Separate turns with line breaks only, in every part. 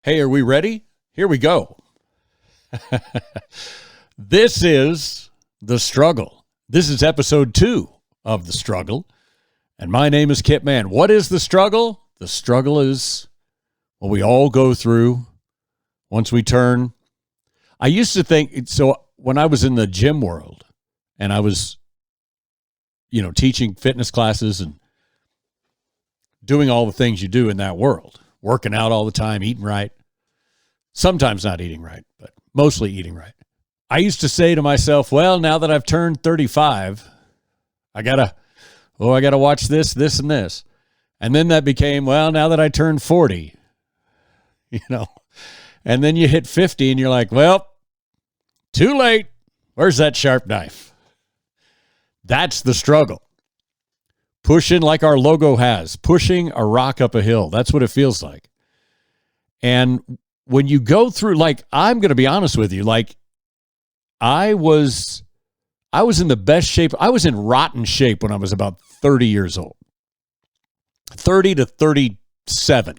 Hey, are we ready? Here we go. This is The Struggle. This is episode 2 of The Struggle. And my name is Kip Mann. What is the struggle? The struggle is what we all go through once we turn. I used to think, so when I was in the gym world and I was, teaching fitness classes and doing all the things you do in that world, working out all the time, eating right, sometimes not eating right, but mostly eating right. I used to say to myself, well, now that I've turned 35, I gotta watch this, and this. And then that became, well, now that I turned 40, and then you hit 50 and you're like, well, too late. Where's that sharp knife? That's the struggle. Pushing like our logo has, pushing a rock up a hill. That's what it feels like. And when you go through, I'm going to be honest with you, I was in the best shape. I was in rotten shape when I was about 30 years old. 30 to 37.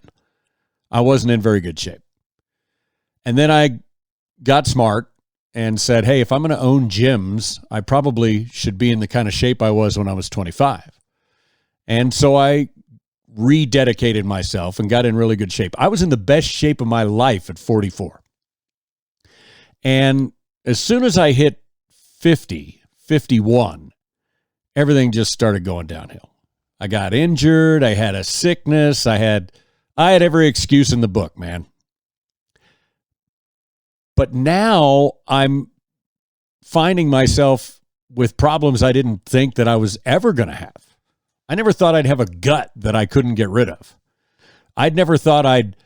I wasn't in very good shape. And then I got smart and said, hey, if I'm going to own gyms, I probably should be in the kind of shape I was when I was 25. And so I rededicated myself and got in really good shape. I was in the best shape of my life at 44. And as soon as I hit 50, 51, everything just started going downhill. I got injured. I had a sickness. I had every excuse in the book, man. But now I'm finding myself with problems I didn't think that I was ever going to have. I never thought I'd have a gut that I couldn't get rid of. I'd never thought I'd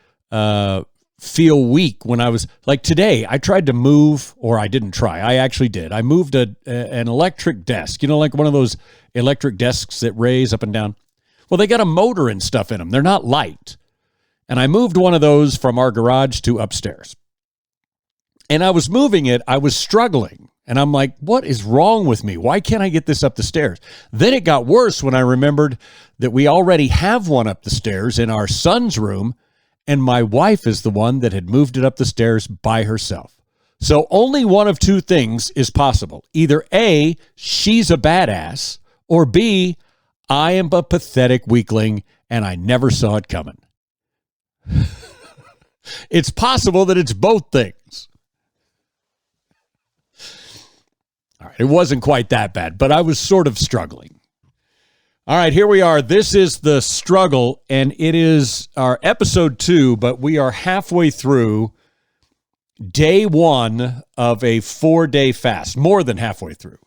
feel weak when I was, like today, I tried to move, or I didn't try. I actually did. I moved an electric desk, like one of those electric desks that raise up and down. Well, they got a motor and stuff in them. They're not light. And I moved one of those from our garage to upstairs. And I was moving it. I was struggling. And I'm like, what is wrong with me? Why can't I get this up the stairs? Then it got worse when I remembered that we already have one up the stairs in our son's room, and my wife is the one that had moved it up the stairs by herself. So only one of two things is possible. Either A, she's a badass, or B, I am a pathetic weakling and I never saw it coming. It's possible that it's both things. All right, it wasn't quite that bad, but I was sort of struggling. All right, here we are. This is The Struggle, and it is our episode 2, but we are halfway through day 1 of a 4-day fast, more than halfway through.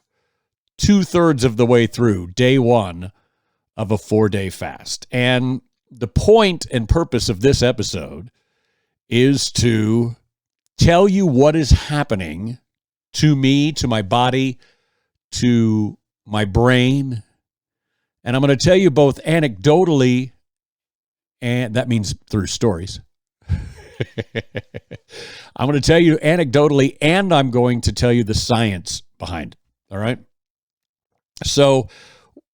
2/3 of the way through day 1 of a 4-day fast. And the point and purpose of this episode is to tell you what is happening to me, to my body, to my brain. And I'm going to tell you both anecdotally, and that means through stories. I'm going to tell you anecdotally, and I'm going to tell you the science behind it. All right? So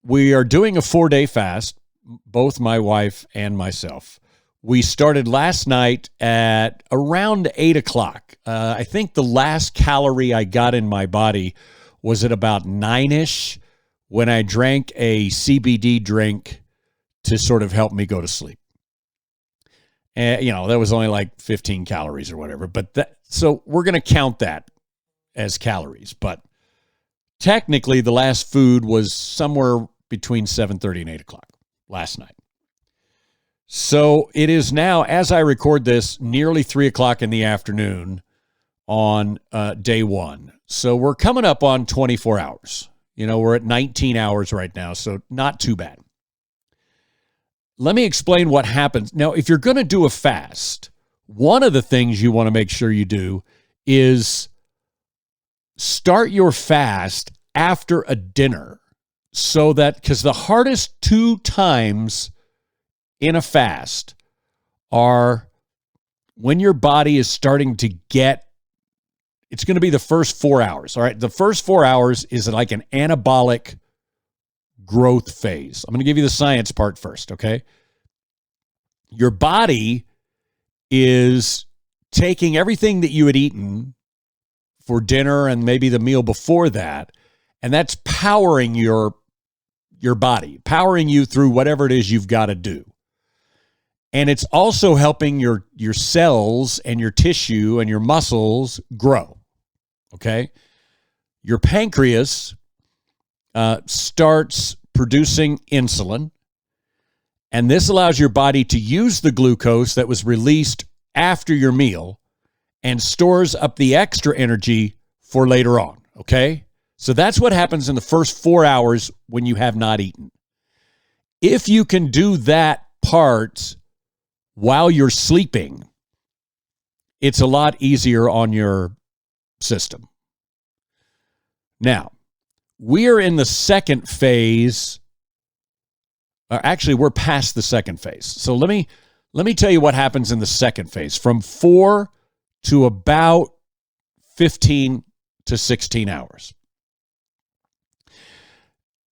we are doing a 4-day fast, both my wife and myself. We started last night at around 8 o'clock. I think the last calorie I got in my body was at about 9-ish when I drank a CBD drink to sort of help me go to sleep. And, that was only like 15 calories or whatever. So we're going to count that as calories. But technically, the last food was somewhere between 7:30 and 8 o'clock last night. So it is now, as I record this, nearly 3 o'clock in the afternoon on day 1. So we're coming up on 24 hours. We're at 19 hours right now, so not too bad. Let me explain what happens. Now, if you're going to do a fast, one of the things you want to make sure you do is start your fast after a dinner, so that, because the hardest 2 times in a fast are when your body is starting to get, it's going to be the first 4 hours. All right. The first 4 hours is like an anabolic growth phase. I'm going to give you the science part first. Okay. Your body is taking everything that you had eaten for dinner and maybe the meal before that, and that's powering your body, powering you through whatever it is you've got to do. And it's also helping your cells and your tissue and your muscles grow, okay? Your pancreas starts producing insulin, and this allows your body to use the glucose that was released after your meal and stores up the extra energy for later on, okay? So that's what happens in the first 4 hours when you have not eaten. If you can do that part while you're sleeping, it's a lot easier on your system. Now, we are in the second phase. Actually, we're past the second phase. So let me tell you what happens in the second phase, from 4 to about 15 to 16 hours.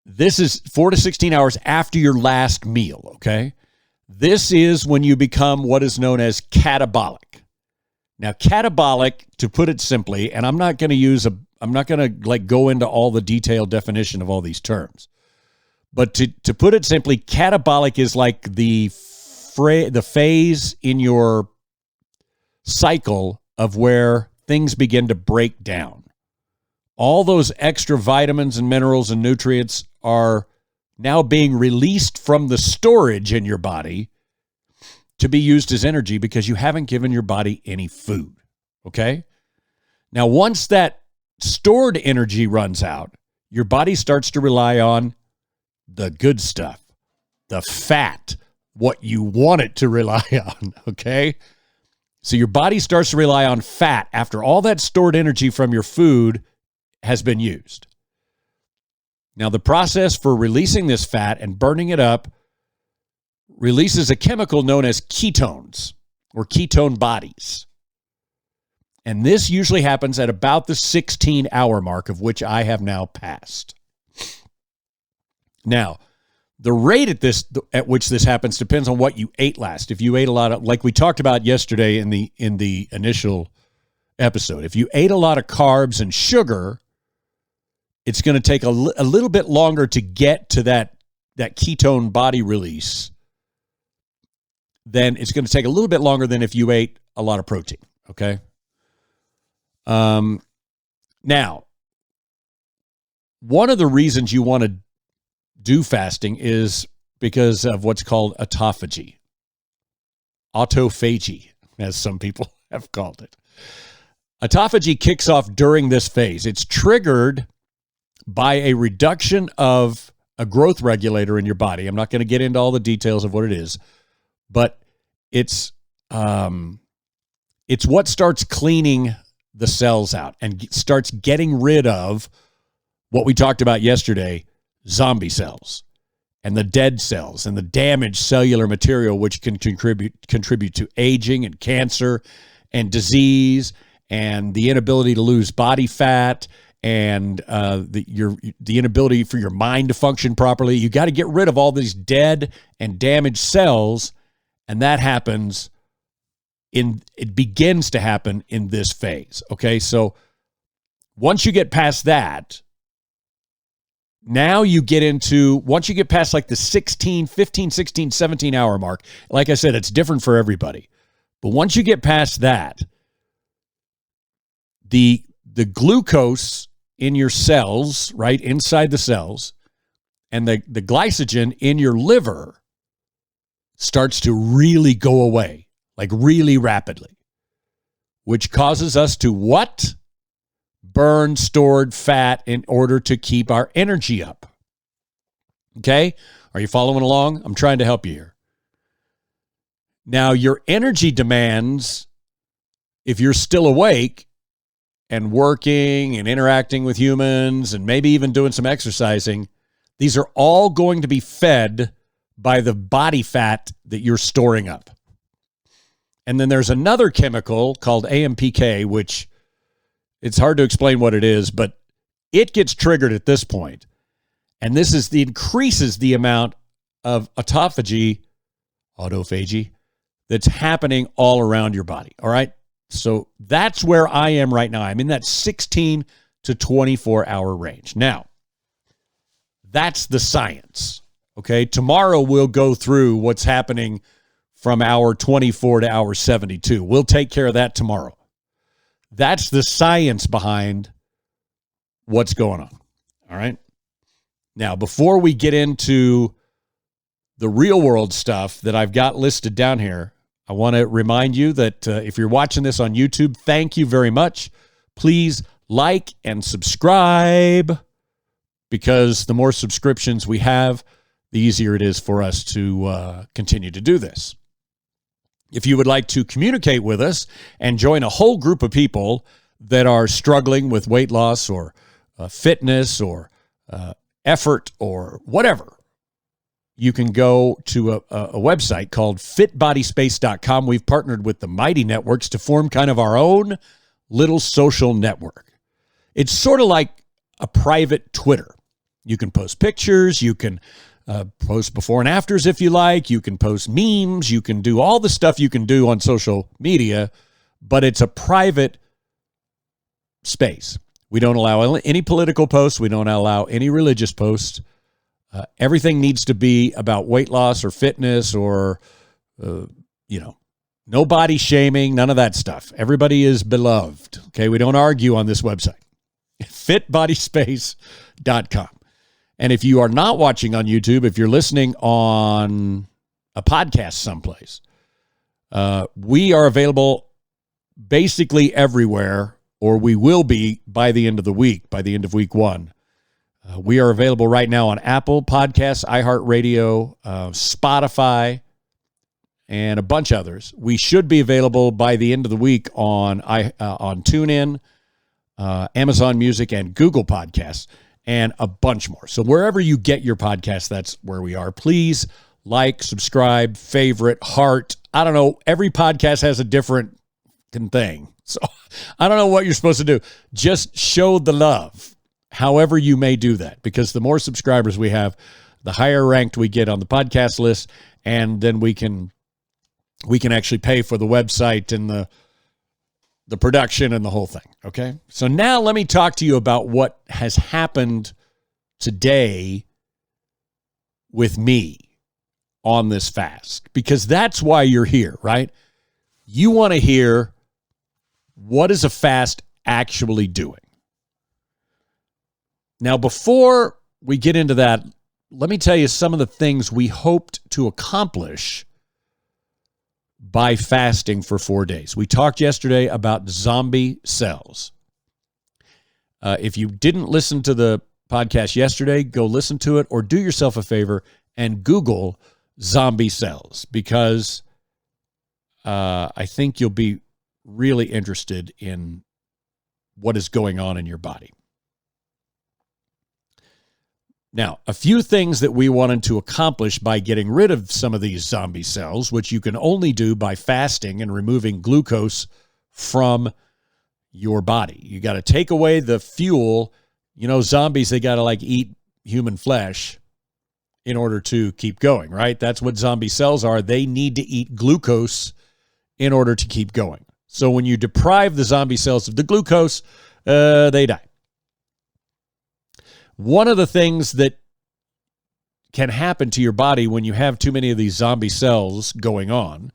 This is 4 to 16 hours after your last meal, okay? This is when you become what is known as catabolic. Now, catabolic, to put it simply, and I'm not going to go into all the detailed definition of all these terms. But to put it simply, catabolic is like the phase in your cycle of where things begin to break down. All those extra vitamins and minerals and nutrients are now being released from the storage in your body to be used as energy because you haven't given your body any food, okay? Now, once that stored energy runs out, your body starts to rely on the good stuff, the fat, what you want it to rely on, okay? So your body starts to rely on fat after all that stored energy from your food has been used. Now, the process for releasing this fat and burning it up releases a chemical known as ketones or ketone bodies. And this usually happens at about the 16-hour mark, of which I have now passed. Now, the rate at which this happens depends on what you ate last. If you ate a lot of, like we talked about yesterday in the initial episode, if you ate a lot of carbs and sugar, it's going to take a little bit longer to get to that ketone body release. Then it's going to take a little bit longer than if you ate a lot of protein. Okay. Now, one of the reasons you want to do fasting is because of what's called autophagy, as some people have called it. Autophagy kicks off during this phase. It's triggered by a reduction of a growth regulator in your body. I'm not going to get into all the details of what it is, but it's what starts cleaning the cells out and starts getting rid of what we talked about yesterday, zombie cells and the dead cells and the damaged cellular material, which can contribute to aging and cancer and disease and the inability to lose body fat and the inability for your mind to function properly. You got to get rid of all these dead and damaged cells, and that it begins to happen in this phase. Okay, so once you get past that, now you get into, once you get past like the 15, 16, 17 hour mark, like I said, it's different for everybody. But once you get past that, the glucose in your cells, right, inside the cells, and the glycogen in your liver starts to really go away, like really rapidly, which causes us to what? Burn stored fat in order to keep our energy up. Okay? Are you following along? I'm trying to help you here. Now, your energy demands, if you're still awake and working and interacting with humans and maybe even doing some exercising, these are all going to be fed by the body fat that you're storing up. And then there's another chemical called AMPK, which it's hard to explain what it is, but it gets triggered at this point. And this increases the amount of autophagy that's happening all around your body. All right. So that's where I am right now. I'm in that 16 to 24 hour range. Now, that's the science. Okay. Tomorrow we'll go through what's happening from hour 24 to hour 72. We'll take care of that tomorrow. That's the science behind what's going on. All right. Now, before we get into the real world stuff that I've got listed down here, I want to remind you that if you're watching this on YouTube, thank you very much. Please like and subscribe, because the more subscriptions we have, the easier it is for us to continue to do this. If you would like to communicate with us and join a whole group of people that are struggling with weight loss or fitness or effort or whatever, you can go to a website called fitbodyspace.com. We've partnered with the Mighty Networks to form kind of our own little social network. It's sort of like a private Twitter. You can post pictures. You can post before and afters if you like. You can post memes. You can do all the stuff you can do on social media, but it's a private space. We don't allow any political posts. We don't allow any religious posts. Everything needs to be about weight loss or fitness or, no body shaming, none of that stuff. Everybody is beloved. Okay, we don't argue on this website. Fitbodyspace.com. And if you are not watching on YouTube, if you're listening on a podcast someplace, we are available basically everywhere, or we will be by the end of the week, by the end of week one. We are available right now on Apple Podcasts, iHeartRadio, Spotify, and a bunch of others. We should be available by the end of the week on TuneIn, Amazon Music, and Google Podcasts, and a bunch more. So wherever you get your podcasts, that's where we are. Please like, subscribe, favorite, heart. I don't know. Every podcast has a different thing. So I don't know what you're supposed to do. Just show the love, however you may do that, because the more subscribers we have, the higher ranked we get on the podcast list, and then we can actually pay for the website and the production and the whole thing, okay? So now let me talk to you about what has happened today with me on this fast, because that's why you're here, right? You want to hear, what is a fast actually doing? Now, before we get into that, let me tell you some of the things we hoped to accomplish by fasting for 4 days. We talked yesterday about zombie cells. If you didn't listen to the podcast yesterday, go listen to it, or do yourself a favor and Google zombie cells, because I think you'll be really interested in what is going on in your body. Now, a few things that we wanted to accomplish by getting rid of some of these zombie cells, which you can only do by fasting and removing glucose from your body. You got to take away the fuel. You know, zombies, they got to eat human flesh in order to keep going, right? That's what zombie cells are. They need to eat glucose in order to keep going. So when you deprive the zombie cells of the glucose, they die. One of the things that can happen to your body when you have too many of these zombie cells going on,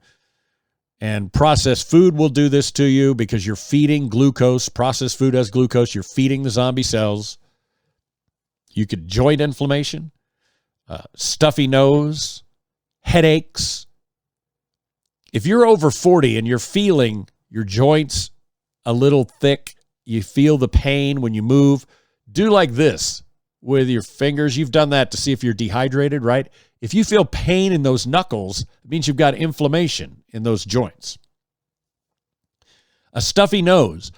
and processed food will do this to you because you're feeding glucose. Processed food has glucose. You're feeding the zombie cells. You could joint inflammation, stuffy nose, headaches. If you're over 40 and you're feeling your joints a little thick, you feel the pain when you move, do like this with your fingers. You've done that to see if you're dehydrated, right? If you feel pain in those knuckles, it means you've got inflammation in those joints. A stuffy nose.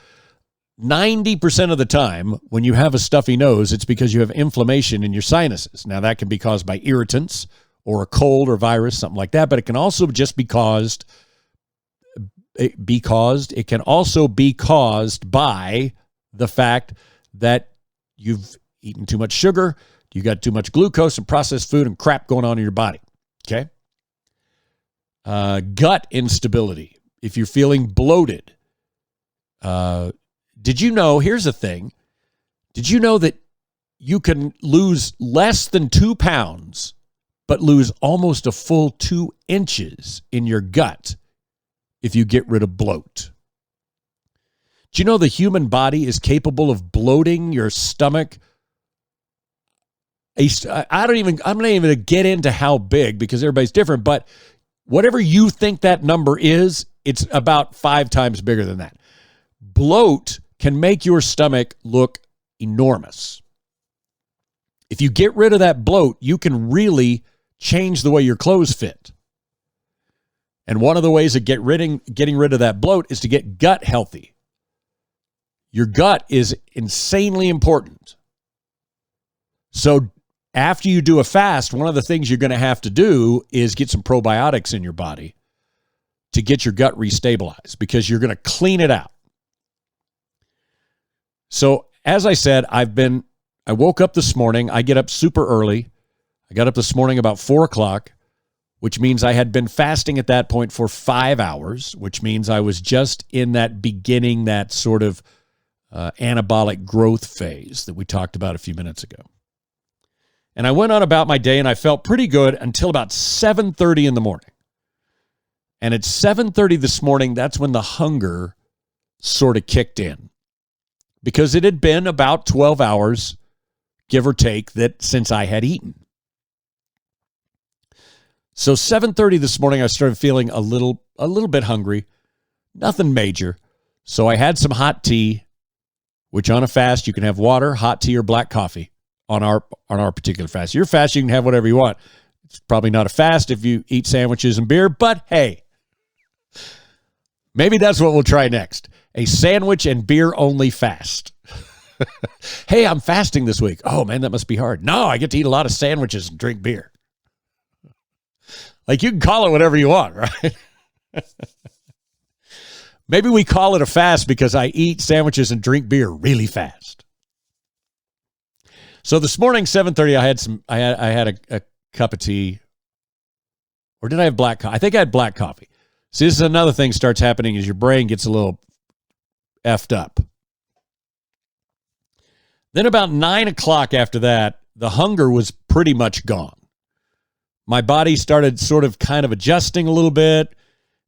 90% of the time when you have a stuffy nose, it's because you have inflammation in your sinuses. Now, that can be caused by irritants or a cold or virus, something like that, but it can also just be caused it can also be caused by the fact that you've eaten too much sugar, you got too much glucose and processed food and crap going on in your body, okay? Gut instability. If you're feeling bloated, Did you know, here's the thing, did you know that you can lose less than 2 pounds, but lose almost a full 2 inches in your gut if you get rid of bloat? Do you know the human body is capable of bloating your stomach? I'm not even going to get into how big because everybody's different, but whatever you think that number is, it's about 5 times bigger than that. Bloat can make your stomach look enormous. If you get rid of that bloat, you can really change the way your clothes fit. And one of the ways of getting rid of that bloat is to get gut healthy. Your gut is insanely important. So after you do a fast, one of the things you're going to have to do is get some probiotics in your body to get your gut restabilized because you're going to clean it out. So as I said, I woke up this morning. I get up super early. I got up this morning about 4 o'clock, which means I had been fasting at that point for 5 hours, which means I was just in that beginning, that sort of anabolic growth phase that we talked about a few minutes ago. And I went on about my day, and I felt pretty good until about 7:30 in the morning. And at 7:30 this morning, that's when the hunger sort of kicked in, because it had been about 12 hours, give or take, that since I had eaten. So 7:30 this morning, I started feeling a little bit hungry, nothing major. So I had some hot tea, which on a fast, you can have water, hot tea, or black coffee on our particular fast. Your fast, you can have whatever you want. It's probably not a fast if you eat sandwiches and beer, but hey, maybe that's what we'll try next. A sandwich and beer only fast. Hey, I'm fasting this week. Oh, man, that must be hard. No, I get to eat a lot of sandwiches and drink beer. Like, you can call it whatever you want, right? Maybe we call it a fast because I eat sandwiches and drink beer really fast. So this morning, 7:30, I had a cup of tea. Or did I have black coffee? I think I had black coffee. See, this is another thing starts happening is your brain gets a little effed up. Then about 9 o'clock after that, the hunger was pretty much gone. My body started sort of kind of adjusting a little bit,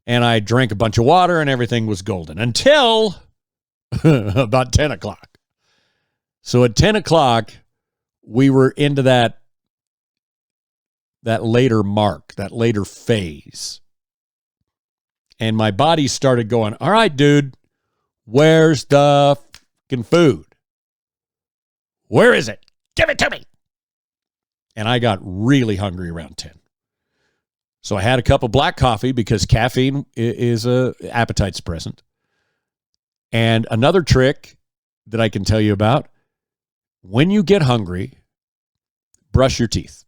and I drank a bunch of water, and everything was golden until about 10 o'clock. So at 10 o'clock, we were into that later mark, that later phase. And my body started going, all right, dude, where's the fucking food? Where is it? Give it to me. And I got really hungry around 10. So I had a cup of black coffee because caffeine is a appetite suppressant. And another trick that I can tell you about, when you get hungry, brush your teeth.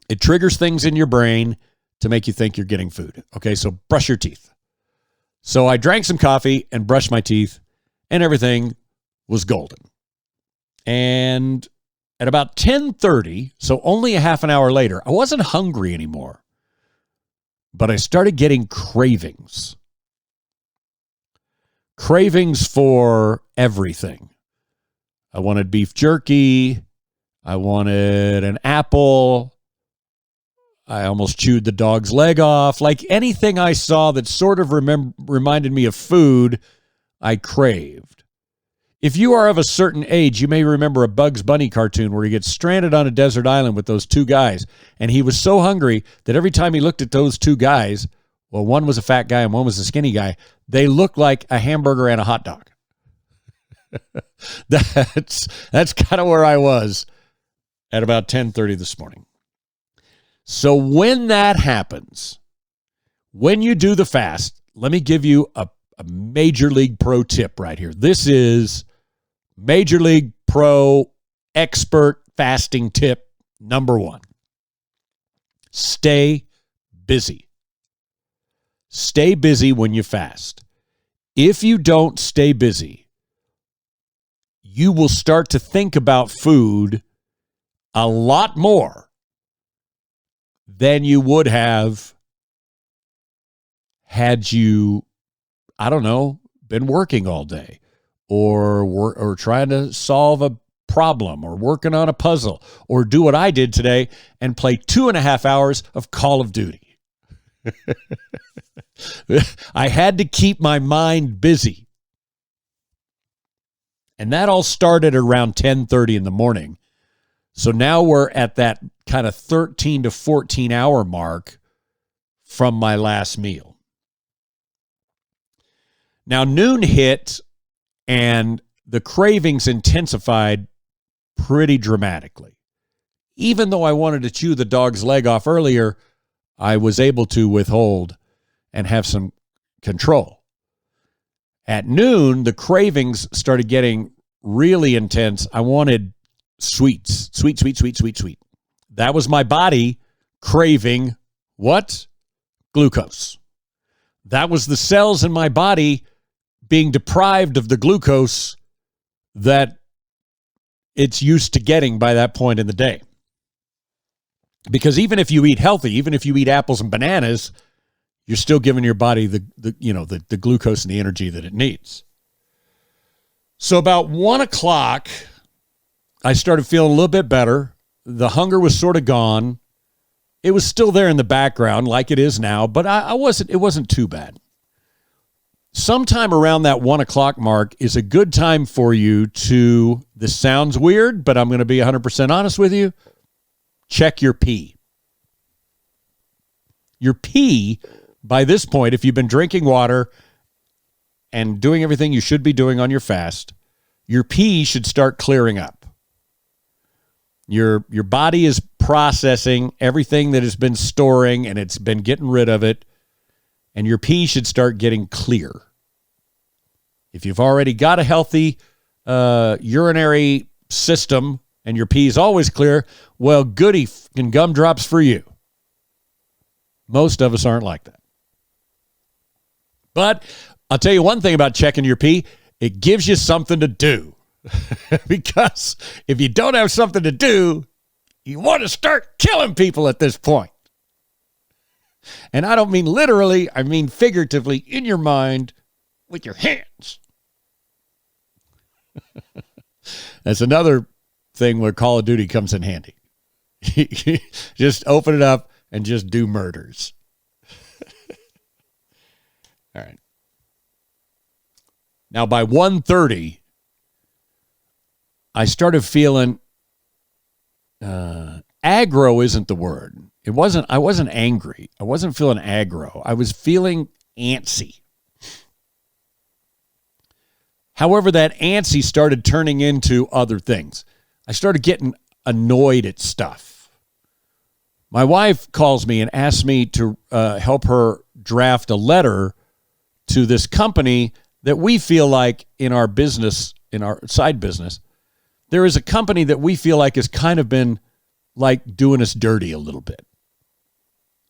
It triggers things in your brain to make you think you're getting food. Okay, so brush your teeth. So I drank some coffee and brushed my teeth, and everything was golden. And at about 10:30, so only a half an hour later, I wasn't hungry anymore, but I started getting cravings. Cravings for everything. I wanted beef jerky. I wanted an apple. I almost chewed the dog's leg off. Like anything I saw that sort of reminded me of food, I craved. If you are of a certain age, you may remember a Bugs Bunny cartoon where he gets stranded on a desert island with those two guys, and he was so hungry that every time he looked at those two guys, well, one was a fat guy and one was a skinny guy, they looked like a hamburger and a hot dog. That's kind of where I was at about 10:30 this morning. So when that happens, when you do the fast, let me give you a Major League Pro tip right here. This is Major League Pro expert fasting tip number 1. Stay busy. Stay busy when you fast. If you don't stay busy, you will start to think about food a lot more than you would have had you, I don't know, been working all day or trying to solve a problem or working on a puzzle or do what I did today and play 2.5 hours of Call of Duty. I had to keep my mind busy. And that all started around 10:30 in the morning. So now we're at that kind of 13 to 14 hour mark from my last meal. Now noon hit and the cravings intensified pretty dramatically. Even though I wanted to chew the dog's leg off earlier, I was able to withhold and have some control. At noon, the cravings started getting really intense. I wanted sweets, sweet. That was my body craving what? Glucose. That was the cells in my body being deprived of the glucose that it's used to getting by that point in the day. Because even if you eat healthy, even if you eat apples and bananas, you're still giving your body the glucose and the energy that it needs. So about 1 o'clock, I started feeling a little bit better. The hunger was sort of gone. It was still there in the background like it is now, but it wasn't too bad. Sometime around that 1 o'clock mark is a good time for you to, this sounds weird, but I'm going to be 100% honest with you, check your pee. Your pee, by this point, if you've been drinking water and doing everything you should be doing on your fast, your pee should start clearing up. Your body is processing everything that has been storing and it's been getting rid of it, and your pee should start getting clear. If you've already got a healthy urinary system and your pee is always clear, well, goody and gumdrops for you. Most of us aren't like that. But I'll tell you one thing about checking your pee, it gives you something to do. Because if you don't have something to do, you want to start killing people at this point. And I don't mean literally, I mean figuratively in your mind with your hands. That's another thing where Call of Duty comes in handy. Just open it up and just do murders. All right. Now by 1:30, I started feeling aggro isn't the word. I wasn't angry. I wasn't feeling aggro. I was feeling antsy. However, that antsy started turning into other things. I started getting annoyed at stuff. My wife calls me and asks me to help her draft a letter to this company that we feel like in our business, in our side business, there is a company that we feel like has kind of been like doing us dirty a little bit.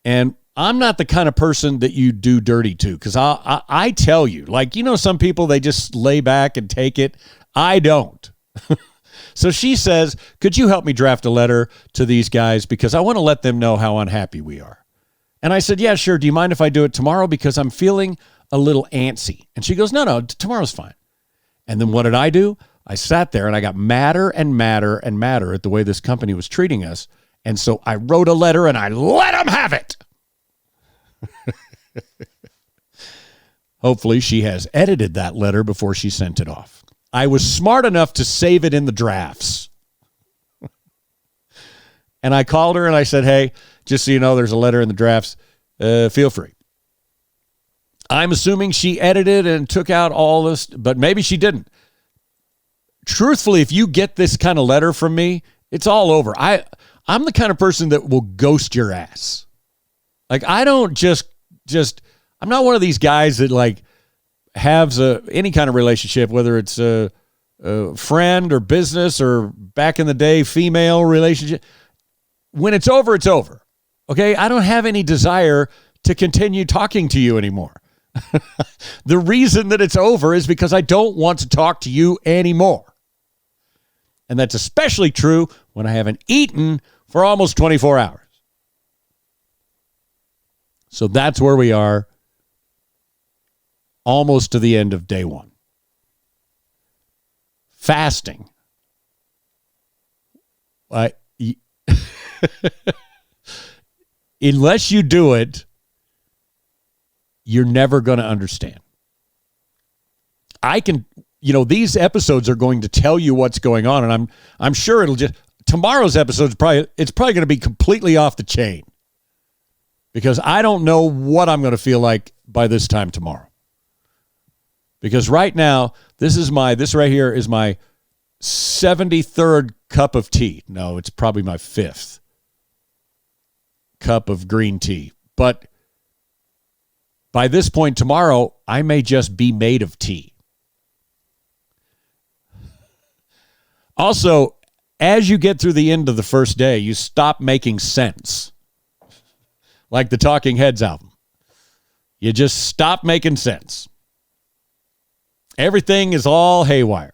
And I'm not the kind of person that you do dirty to, because I tell you, like, you know, some people, they just lay back and take it. I don't. So she says, could you help me draft a letter to these guys? Because I want to let them know how unhappy we are. And I said, yeah, sure. Do you mind if I do it tomorrow? Because I'm feeling a little antsy. And she goes, no, tomorrow's fine. And then what did I do? I sat there and I got madder and madder and madder at the way this company was treating us. And so I wrote a letter and I let them have it. Hopefully she has edited that letter before she sent it off. I was smart enough to save it in the drafts. And I called her and I said, hey, just so you know, there's a letter in the drafts. Feel free. I'm assuming she edited and took out all this, but maybe she didn't. Truthfully, if you get this kind of letter from me, it's all over. I'm the kind of person that will ghost your ass. Like, I don't just I'm not one of these guys that like has any kind of relationship, whether it's a friend or business or back in the day, female relationship. When it's over, it's over. Okay. I don't have any desire to continue talking to you anymore. The reason that it's over is because I don't want to talk to you anymore. And that's especially true when I haven't eaten for almost 24 hours. So that's where we are. almost to the end of day one. Fasting. Unless you do it, you're never going to understand. These episodes are going to tell you what's going on, and I'm sure tomorrow's episode is probably going to be completely off the chain, because I don't know what I'm going to feel like by this time tomorrow. Because right now, this right here is my 73rd cup of tea. No, it's probably my 5th cup of green tea. But by this point tomorrow, I may just be made of tea. Also, as you get through the end of the first day, you stop making sense. Like the Talking Heads album. You just stop making sense. Everything is all haywire.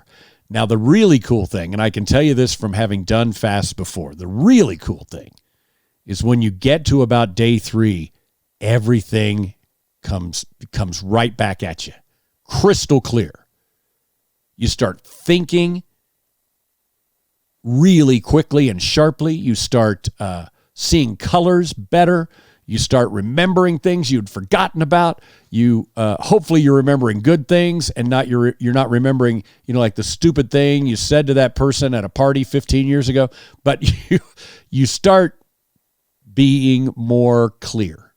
Now, the really cool thing, and I can tell you this from having done fasts before, the really cool thing is when you get to about day 3, everything comes right back at you. Crystal clear. You start thinking really quickly and sharply. You start seeing colors better. You start remembering things you'd forgotten about. You hopefully you're remembering good things and you're not remembering, like the stupid thing you said to that person at a party 15 years ago. But you start being more clear.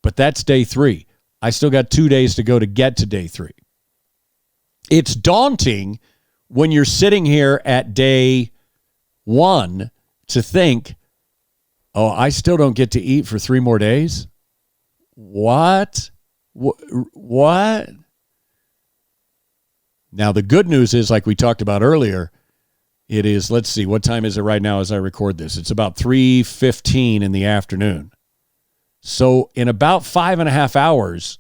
But that's day 3. I still got 2 days to go to get to day 3. It's daunting when you're sitting here at day 1 to think, oh, I still don't get to eat for 3 more days? What? What? Now, the good news is, like we talked about earlier, it is, let's see, what time is it right now as I record this? It's about 3:15 in the afternoon. So in about 5.5 hours,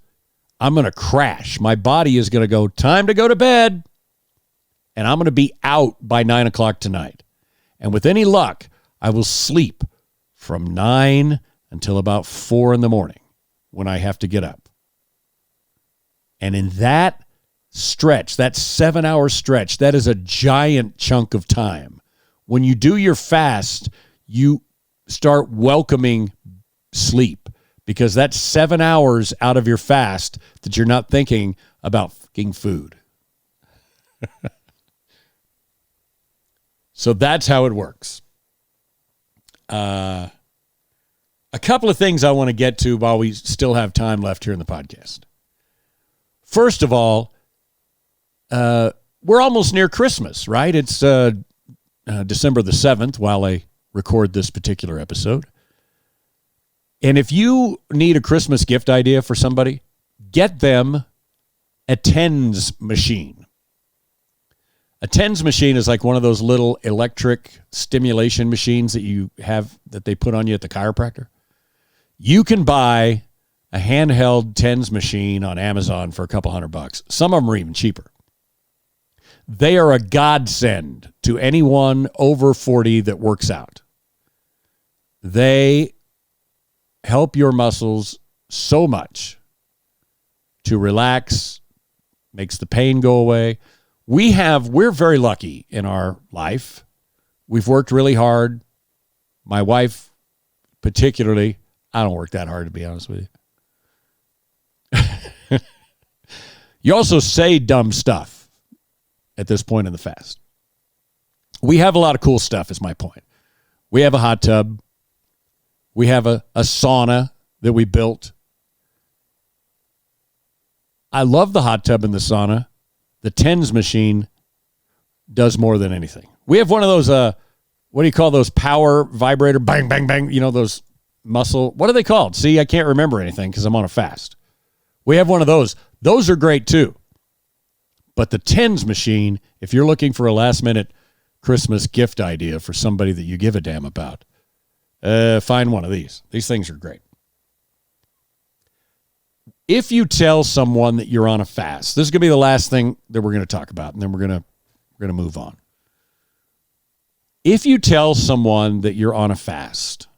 I'm going to crash. My body is going to go, time to go to bed. And I'm going to be out by 9 o'clock tonight. And with any luck, I will sleep from 9 until about 4 in the morning when I have to get up. And in that stretch, that 7-hour stretch, that is a giant chunk of time. When you do your fast, you start welcoming sleep, because that's 7 hours out of your fast that you're not thinking about fucking food. So that's how it works. A couple of things I want to get to while we still have time left here in the podcast. First of all, we're almost near Christmas, right? It's December the 7th while I record this particular episode. And if you need a Christmas gift idea for somebody, get them a tens machine. A tens machine is like one of those little electric stimulation machines that you have, that they put on you at the chiropractor. You can buy a handheld tens machine on Amazon for a couple $100. Some of them are even cheaper. They are a godsend to anyone over 40 that works out. They help your muscles so much to relax, makes the pain go away. We're very lucky in our life. We've worked really hard. My wife, particularly, I don't work that hard, to be honest with you. You also say dumb stuff at this point in the fast. We have a lot of cool stuff, is my point. We have a hot tub. We have a sauna that we built. I love the hot tub and the sauna. The tens machine does more than anything. We have one of those, what do you call those, power vibrator, bang, bang, bang, those muscle, what are they called? See, I can't remember anything because I'm on a fast. We have one of those. Those are great too. But the tens machine, if you're looking for a last minute Christmas gift idea for somebody that you give a damn about, find one of these. These things are great. If you tell someone that you're on a fast, this is going to be the last thing that we're going to talk about, and then we're going to move on. If you tell someone that you're on a fast,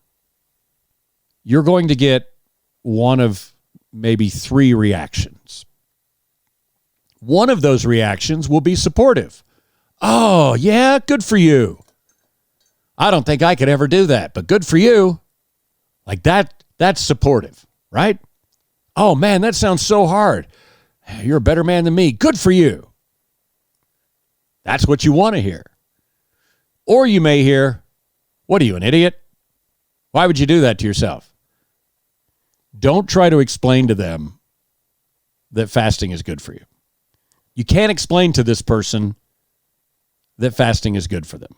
you're going to get one of maybe 3 reactions. one of those reactions will be supportive. Oh, yeah, good for you. I don't think I could ever do that, but good for you. Like that's supportive, right? Oh, man, that sounds so hard. You're a better man than me. Good for you. That's what you want to hear. Or you may hear, what are you, an idiot? Why would you do that to yourself? Don't try to explain to them that fasting is good for you. You can't explain to this person that fasting is good for them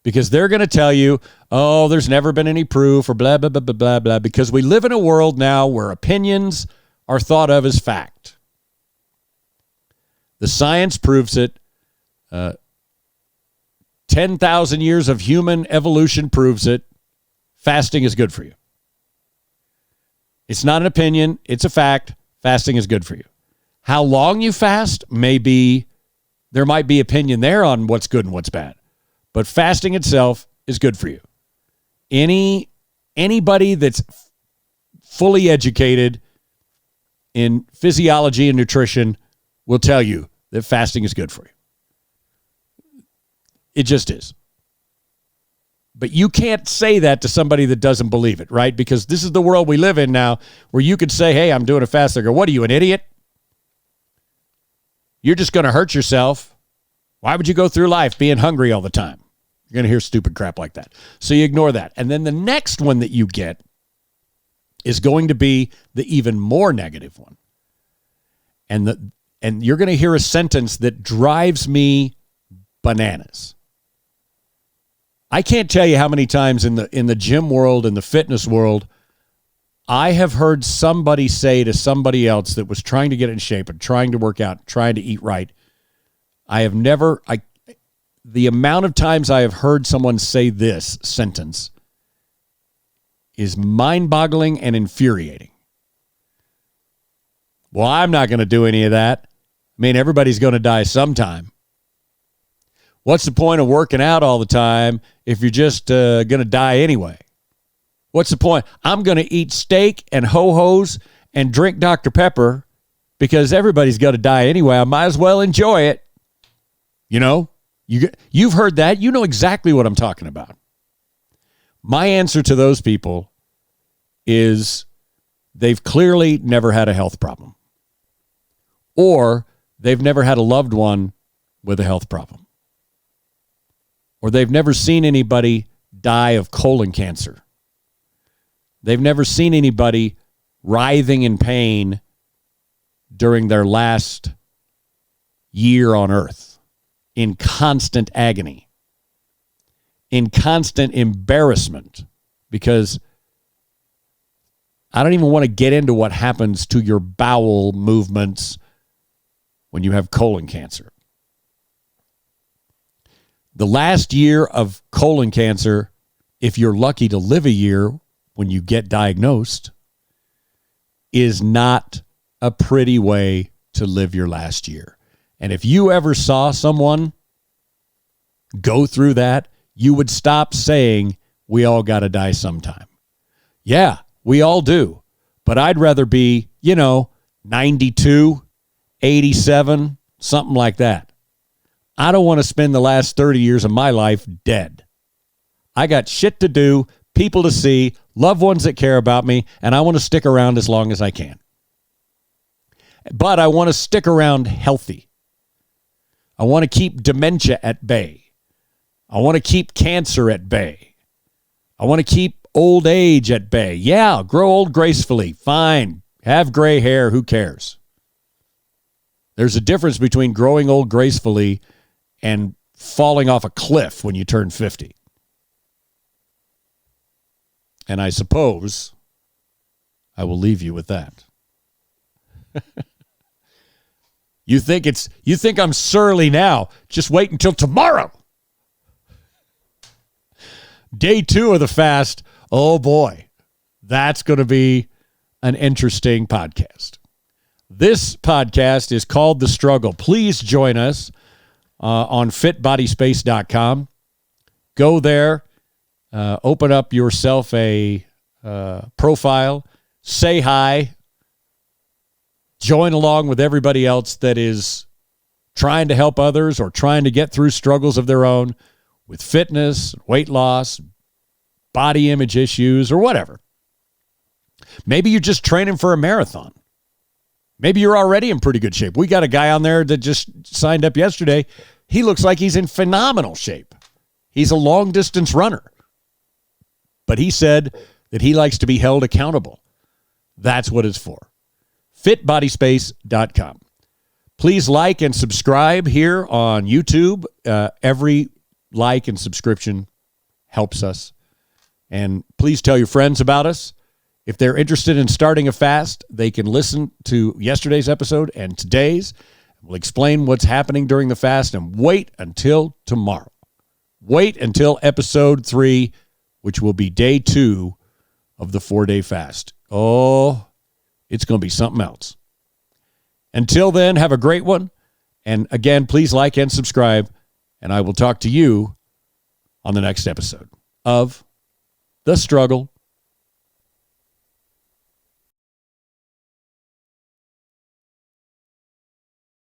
because they're going to tell you, oh, there's never been any proof or blah, blah, blah, blah, blah, blah, because we live in a world now where opinions are thought of as fact. The science proves it. 10,000 years of human evolution proves it. Fasting is good for you. It's not an opinion. It's a fact. Fasting is good for you. How long you fast there might be opinion there on what's good and what's bad. But fasting itself is good for you. Anybody that's fully educated in physiology and nutrition will tell you that fasting is good for you. It just is. But you can't say that to somebody that doesn't believe it, right? Because this is the world we live in now where you could say, hey, I'm doing a fast. They go, what are you, an idiot? You're just going to hurt yourself. Why would you go through life being hungry all the time? You're going to hear stupid crap like that. So you ignore that. And then the next one that you get is going to be the even more negative one. And you're going to hear a sentence that drives me bananas. I can't tell you how many times in the gym world, in the fitness world, I have heard somebody say to somebody else that was trying to get in shape and trying to work out, trying to eat right. The amount of times I have heard someone say this sentence is mind-boggling and infuriating. Well, I'm not going to do any of that. I mean, everybody's going to die sometime. What's the point of working out all the time if you're just going to die anyway? What's the point? I'm going to eat steak and ho-hos and drink Dr. Pepper because everybody's going to die anyway. I might as well enjoy it. You know, you've heard that. You know exactly what I'm talking about. My answer to those people is they've clearly never had a health problem. Or they've never had a loved one with a health problem. Or they've never seen anybody die of colon cancer. They've never seen anybody writhing in pain during their last year on earth, in constant agony, in constant embarrassment, because I don't even want to get into what happens to your bowel movements when you have colon cancer. The last year of colon cancer, if you're lucky to live a year when you get diagnosed, is not a pretty way to live your last year. And if you ever saw someone go through that, you would stop saying, we all got to die sometime. Yeah, we all do. But I'd rather be, 92, 87, something like that. I don't want to spend the last 30 years of my life dead. I got shit to do, people to see, loved ones that care about me, and I want to stick around as long as I can. But I want to stick around healthy. I want to keep dementia at bay. I want to keep cancer at bay. I want to keep old age at bay. Yeah, grow old gracefully. Fine. Have gray hair. Who cares? There's a difference between growing old gracefully and falling off a cliff when you turn 50. And I suppose I will leave you with that. You think I'm surly now. Just wait until tomorrow. Day 2 of the fast. Oh boy, that's going to be an interesting podcast. This podcast is called The Struggle. Please join us on fitbodyspace.com. Go there, open up yourself a profile, say hi, join along with everybody else that is trying to help others or trying to get through struggles of their own with fitness, weight loss, body image issues, or whatever. Maybe you're just training for a marathon. Maybe you're already in pretty good shape. We got a guy on there that just signed up yesterday. He looks like he's in phenomenal shape. He's a long-distance runner. But he said that he likes to be held accountable. That's what it's for. FitBodySpace.com. Please like and subscribe here on YouTube. Every like and subscription helps us. And please tell your friends about us. If they're interested in starting a fast, they can listen to yesterday's episode and today's. We'll explain what's happening during the fast and wait until tomorrow. Wait until episode 3, which will be day 2 of the 4-day fast. Oh, it's going to be something else. Until then, have a great one. And again, please like and subscribe. And I will talk to you on the next episode of The Struggle